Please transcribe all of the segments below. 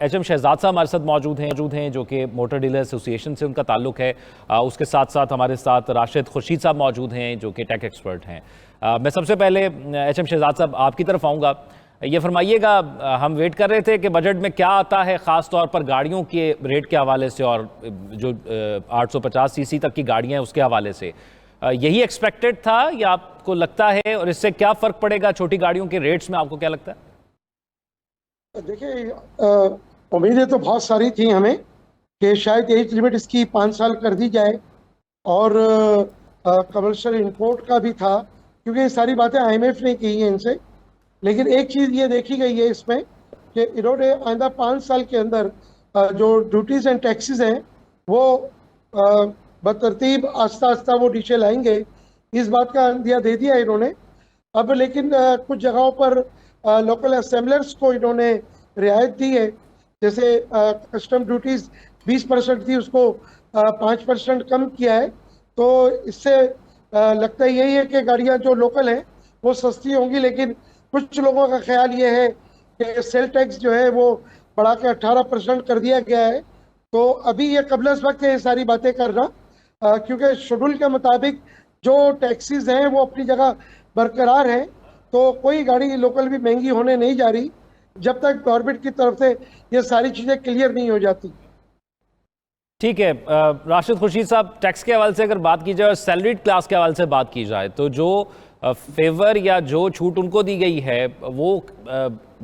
HM Shahzad साहब हमारे साथ मौजूद हैं जो कि मोटर डीलर एसोसिएशन से उनका ताल्लुक है। उसके साथ साथ हमारे साथ राशिद खुर्शीद साहब मौजूद हैं जो कि टेक एक्सपर्ट हैं। मैं सबसे पहले एचएम शहजाद साहब आपकी तरफ आऊँगा। ये फरमाइएगा, हम वेट कर रहे थे कि बजट में क्या आता है ख़ास तौर पर गाड़ियों के रेट के हवाले से और जो 850 सीसी तक की गाड़ियाँ हैं उसके हवाले से, यही एक्सपेक्टेड था या आपको लगता है, और इससे क्या फ़र्क पड़ेगा छोटी गाड़ियों के रेट्स में, आपको क्या लगता है? देखिए, उम्मीदें तो बहुत सारी थी हमें कि शायद एज लिमिट इसकी 5 साल कर दी जाए और कमर्शियल इंपोर्ट का भी था, क्योंकि ये सारी बातें आईएमएफ ने की हैं इनसे। लेकिन एक चीज़ ये देखी गई है इसमें कि इन्होंने आइंदा 5 साल के अंदर जो ड्यूटीज़ एंड टैक्सेस हैं वो बतरतीब आस्ता आस्ता वो नीचे लाएंगे, इस बात का अंदिया दे दिया इन्होंने। अब लेकिन कुछ जगहों पर लोकल असेंबलर्स को इन्होंने रियायत दी है। जैसे कस्टम ड्यूटीज़ 20% थी, उसको 5% कम किया है। तो इससे लगता यही है कि गाड़ियां जो लोकल हैं वो सस्ती होंगी। लेकिन कुछ लोगों का ख्याल ये है कि सेल टैक्स जो है वो बढ़ा के 18% कर दिया गया है। तो अभी ये कबल वक्त है ये सारी बातें करना, क्योंकि शेड्यूल के मुताबिक जो टैक्सीज हैं वो अपनी जगह बरकरार हैं। तो कोई गाड़ी लोकल भी महंगी होने नहीं जा रही जब तक गवर्नमेंट की तरफ से ये सारी चीज़ें क्लियर नहीं हो जाती। ठीक है, राशिद खुर्शीद साहब, टैक्स के हवाले से अगर बात की जाए और सैलरीड क्लास के हवाले से बात की जाए, तो जो फेवर या जो छूट उनको दी गई है वो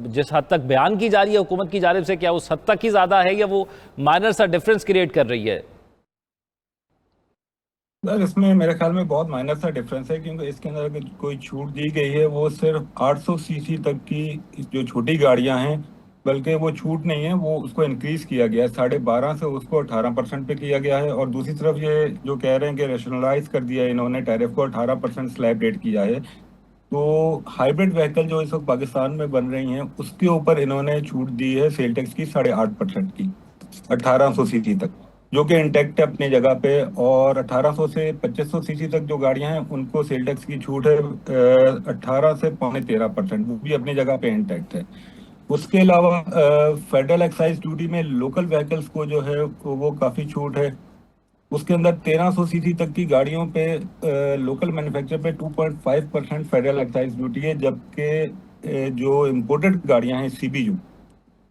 जिस हद तक बयान की जा रही है हुकूमत की जानिब से, क्या उस हद तक ही ज़्यादा है या वो माइनर सा डिफरेंस क्रिएट कर रही है? सर, इसमें मेरे ख्याल में बहुत माइनर सा डिफरेंस है, क्योंकि इसके अंदर अगर कोई छूट दी गई है वो सिर्फ 800 सीसी तक की जो छोटी गाड़ियां हैं, बल्कि वो छूट नहीं है, वो उसको इंक्रीज किया गया है 12.5 से उसको 18% पे किया गया है। और दूसरी तरफ ये जो कह रहे हैं कि रेशनलाइज कर दिया है इन्होंने टैरिफ को, 18% स्लैब रेट किया है। तो हाइब्रिड व्हीकल जो इस वक्त पाकिस्तान में बन रही हैं उसके ऊपर इन्होंने छूट दी है सेल टैक्स की 8.5% की 1800 सीसी तक, जो कि इंटैक्ट है अपनी जगह पे। और 1800 से 2500 सीसी तक जो गाड़ियां हैं उनको सेल टैक्स की छूट है 18 से 13.5%, वो भी अपनी जगह पे इंटैक्ट है। उसके अलावा फेडरल एक्साइज ड्यूटी में लोकल व्हीकल्स को जो है वो काफ़ी छूट है। उसके अंदर 1300 सीसी तक की गाड़ियों पे लोकल मैन्युफैक्चर पे 2.5% फेडरल एक्साइज ड्यूटी है, जबकि जो इम्पोर्टेड गाड़ियां हैं सीबीयू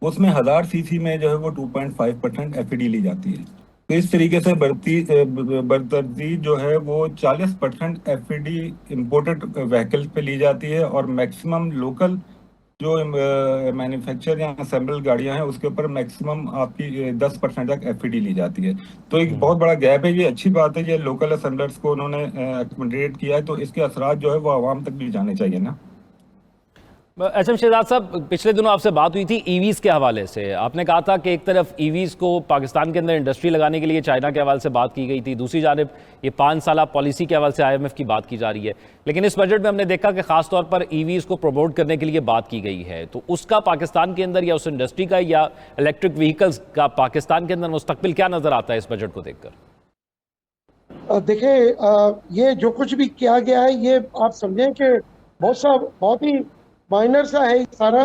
उसमें 1000 सीसी में जो है वो 2.5% एफईडी ली जाती है। तो इस तरीके से बरतरतीब जो है वो 40% एफईडी इम्पोर्टेड व्हीकल्स पे ली जाती है, और मैक्सिमम लोकल जो मैन्युफैक्चर या असेंबल गाड़ियां हैं उसके ऊपर मैक्सिमम आपकी 10% तक एफईडी ली जाती है। तो एक बहुत बड़ा गैप है। ये अच्छी बात है, ये लोकल असेंबलर्स को उन्होंने अकोमोडेट किया है, तो इसके असरात जो है वो आवाम तक भी जाने चाहिए ना। एचएम शहजाद साहब, पिछले दिनों आपसे बात हुई थी ईवीज़ के हवाले से। आपने कहा था कि एक तरफ ईवीज़ को पाकिस्तान के अंदर इंडस्ट्री लगाने के लिए चाइना के हवाले से बात की गई थी, दूसरी जानिब ये 5 साल पॉलिसी के हवाले से आईएमएफ की बात की जा रही है। लेकिन इस बजट में हमने देखा कि खास तौर पर ईवीज़ को प्रमोट करने के लिए बात की गई है, तो उसका पाकिस्तान के अंदर या उस इंडस्ट्री का या इलेक्ट्रिक व्हीकल्स का पाकिस्तान के अंदर मुस्तकबिल क्या नज़र आता है इस बजट को देखकर? देखिए, ये जो कुछ भी किया गया है ये आप समझें कि बहुत ही माइनर सा है सारा,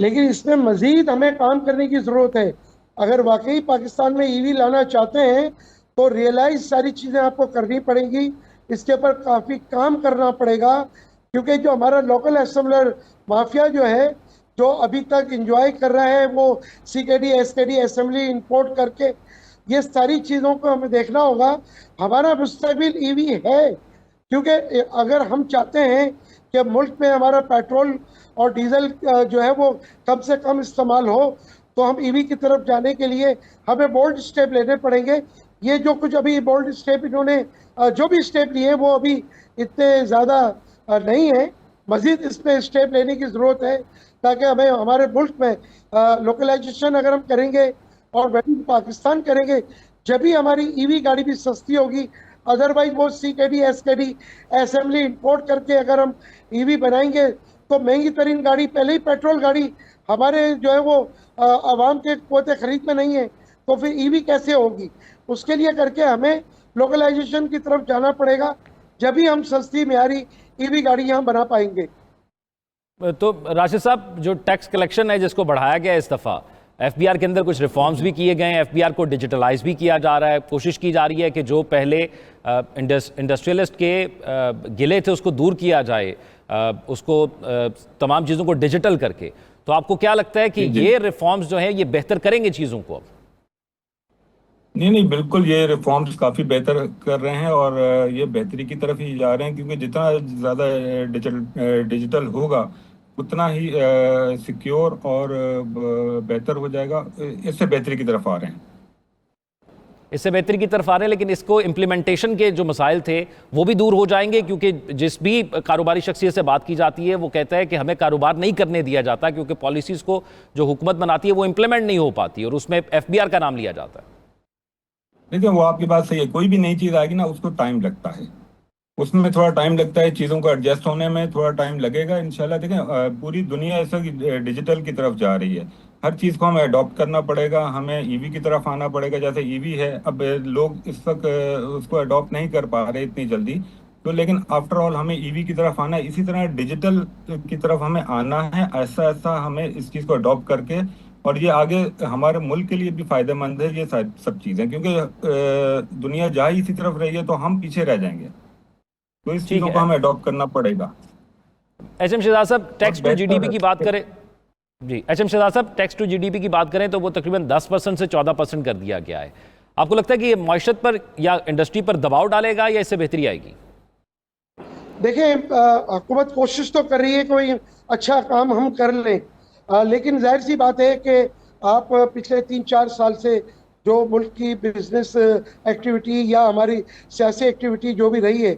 लेकिन इसमें मजीद हमें काम करने की ज़रूरत है। अगर वाकई पाकिस्तान में ईवी लाना चाहते हैं तो रियलाइज सारी चीज़ें आपको करनी पड़ेंगी, इसके ऊपर काफ़ी काम करना पड़ेगा। क्योंकि जो हमारा लोकल असेंबलर माफिया जो है, जो अभी तक इंजॉय कर रहा है, वो सीकेडी एसकेडी असेंबली इंपोर्ट करके, ये सारी चीज़ों को हमें देखना होगा। हमारा मुस्तकबिल ईवी है, क्योंकि अगर हम चाहते हैं कि मुल्क में हमारा पेट्रोल और डीजल जो है वो कम से कम इस्तेमाल हो, तो हम ईवी की तरफ जाने के लिए हमें बोल्ड स्टेप लेने पड़ेंगे। ये जो कुछ अभी बोल्ड स्टेप इन्होंने जो भी स्टेप लिए वो अभी इतने ज़्यादा नहीं है, मज़ीद इसमें स्टेप लेने की ज़रूरत है, ताकि हमें हमारे मुल्क में लोकलाइजेशन अगर हम करेंगे और मेड इन पाकिस्तान करेंगे, जब भी हमारी ईवी गाड़ी भी सस्ती होगी। अदरवाइज वो सीकेडी एसकेडी असेंबली इंपोर्ट करके अगर हम ईवी बनाएंगे तो महंगी तरीन गाड़ी, पहले ही पेट्रोल गाड़ी हमारे जो है वो आवाम के पोते खरीद में नहीं है, तो फिर ईवी कैसे होगी? उसके लिए करके हमें लोकलाइजेशन की तरफ जाना पड़ेगा, जब भी हम सस्ती म्यारी ईवी गाड़ी यहाँ बना पाएंगे। तो राशिद साहब, जो टैक्स कलेक्शन है जिसको बढ़ाया गया इस दफ़ा, एफबीआर के अंदर कुछ रिफॉर्म्स भी किए गए हैं, एफबीआर को डिजिटलाइज भी किया जा रहा है, कोशिश की जा रही है कि जो पहले इंडस्ट्रियलिस्ट के गिले थे उसको दूर किया जाए, उसको तमाम चीज़ों को डिजिटल करके। तो आपको क्या लगता है कि ये रिफॉर्म्स जो हैं ये बेहतर करेंगे चीज़ों को? नहीं, बिल्कुल ये रिफॉर्म्स काफ़ी बेहतर कर रहे हैं और ये बेहतरी की तरफ ही जा रहे हैं, क्योंकि जितना ज़्यादा डिजिटल होगा उतना ही सिक्योर और बेहतर हो जाएगा। इससे बेहतरी की तरफ आ रहे हैं। इससे बेहतरी की तरफ आ रहे हैं, लेकिन इसको इम्प्लीमेंटेशन के जो मसाइल थे वो भी दूर हो जाएंगे, क्योंकि जिस भी कारोबारी शख्सियत से बात की जाती है वो कहता है कि हमें कारोबार नहीं करने दिया जाता, क्योंकि पॉलिसीज़ को जो हुकूमत बनाती है वो इम्प्लीमेंट नहीं हो पाती और उसमें एफबीआर का नाम लिया जाता है। देखिए, वो आपकी बात सही है, कोई भी नई चीज़ आएगी ना उसको टाइम लगता है, उसमें थोड़ा टाइम लगता है, चीज़ों को एडजस्ट होने में थोड़ा टाइम लगेगा इंशाल्लाह। देखें, पूरी दुनिया ऐसा डिजिटल की तरफ जा रही है, हर चीज़ को हमें अडॉप्ट करना पड़ेगा, हमें ईवी की तरफ आना पड़ेगा। जैसे ईवी है, अब लोग इस वक्त उसको अडॉप्ट नहीं कर पा रहे इतनी जल्दी, तो लेकिन आफ्टर ऑल हमें ईवी की तरफ आना है, इसी तरह डिजिटल की तरफ हमें आना है। ऐसा ऐसा हमें इस चीज़ को अडॉप्ट करके, और ये आगे हमारे मुल्क के लिए भी फायदेमंद है ये सब चीज़ें, क्योंकि दुनिया जा ही इसी तरफ रही है तो हम पीछे रह जाएंगे, तो इस चीज़ों को हमें अडॉप्ट करना पड़ेगा। एचएम शहजाद साहब, टैक्स टू जीडीपी की बात करें जी, एचएम शहजाद साहब, टैक्स टू जीडीपी की बात करें तो वो तकरीबन 10% से 14% कर दिया गया है। आपको लगता है कि ये मईशत पर या इंडस्ट्री पर दबाव डालेगा या इससे बेहतरी आएगी? देखिए, हुकूमत कोशिश तो कर रही है कोई अच्छा काम हम कर लें, लेकिन जाहिर सी बात है कि आप पिछले 3-4 साल से जो मुल्क की बिजनेस एक्टिविटी या हमारी सियासी एक्टिविटी जो भी रही है,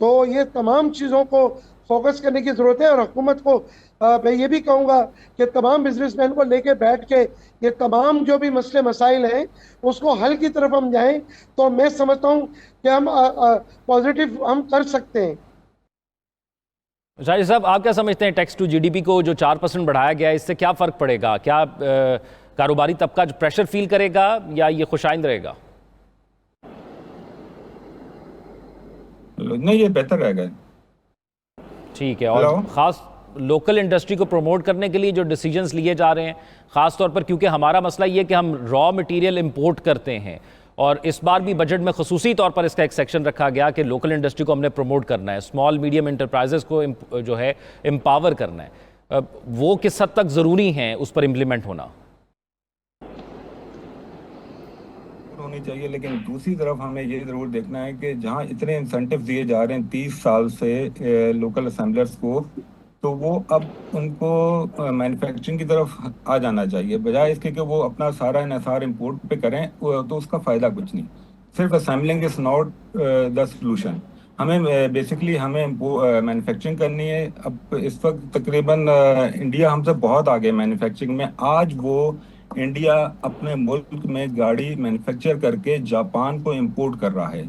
तो ये तमाम चीज़ों को फोकस करने की ज़रूरत है। और हुकूमत को मैं ये भी कहूँगा कि तमाम बिजनेसमैन को लेके बैठ के ये तमाम जो भी मसले मसाइल हैं उसको हल की तरफ हम जाएं, तो मैं समझता हूँ कि हम पॉजिटिव हम कर सकते हैं। शाहिद साहब, आप क्या समझते हैं, टैक्स टू जीडीपी को जो 4% बढ़ाया गया है इससे क्या फ़र्क पड़ेगा? क्या कारोबारी तबका जो प्रेशर फील करेगा या ये खुशाइंद रहेगा? नहीं, ये बेहतर रहेगा। ठीक है। और ख़ास लोकल इंडस्ट्री को प्रमोट करने के लिए जो डिसीजंस लिए जा रहे हैं, ख़ास तौर पर क्योंकि हमारा मसला ये है कि हम रॉ मटेरियल इंपोर्ट करते हैं, और इस बार भी बजट में खसूसी तौर पर इसका एक सेक्शन रखा गया कि लोकल इंडस्ट्री को हमने प्रमोट करना है, स्मॉल मीडियम इंटरप्राइजेस को जो है एम्पावर करना है। वो किस हद तक ज़रूरी हैं उस पर इम्प्लीमेंट होना होनी चाहिए, लेकिन दूसरी तरफ हमें ये ज़रूर देखना है कि जहाँ इतने इंसेंटिव दिए जा रहे हैं 30 साल से लोकल असेंबलर्स को, तो वो अब उनको मैन्युफैक्चरिंग की तरफ आ जाना चाहिए, बजाय इसके कि वो अपना सारा इन्हिसार इंपोर्ट पे करें, तो उसका फ़ायदा कुछ नहीं। सिर्फ assembling is not the solution. हमें बेसिकली हमें मैन्युफैक्चरिंग करनी है। अब इस वक्त तकरीबन इंडिया हमसे बहुत आगे मैन्युफैक्चरिंग में। आज वो इंडिया अपने मुल्क में गाड़ी मैन्युफैक्चर करके जापान को इंपोर्ट कर रहा है।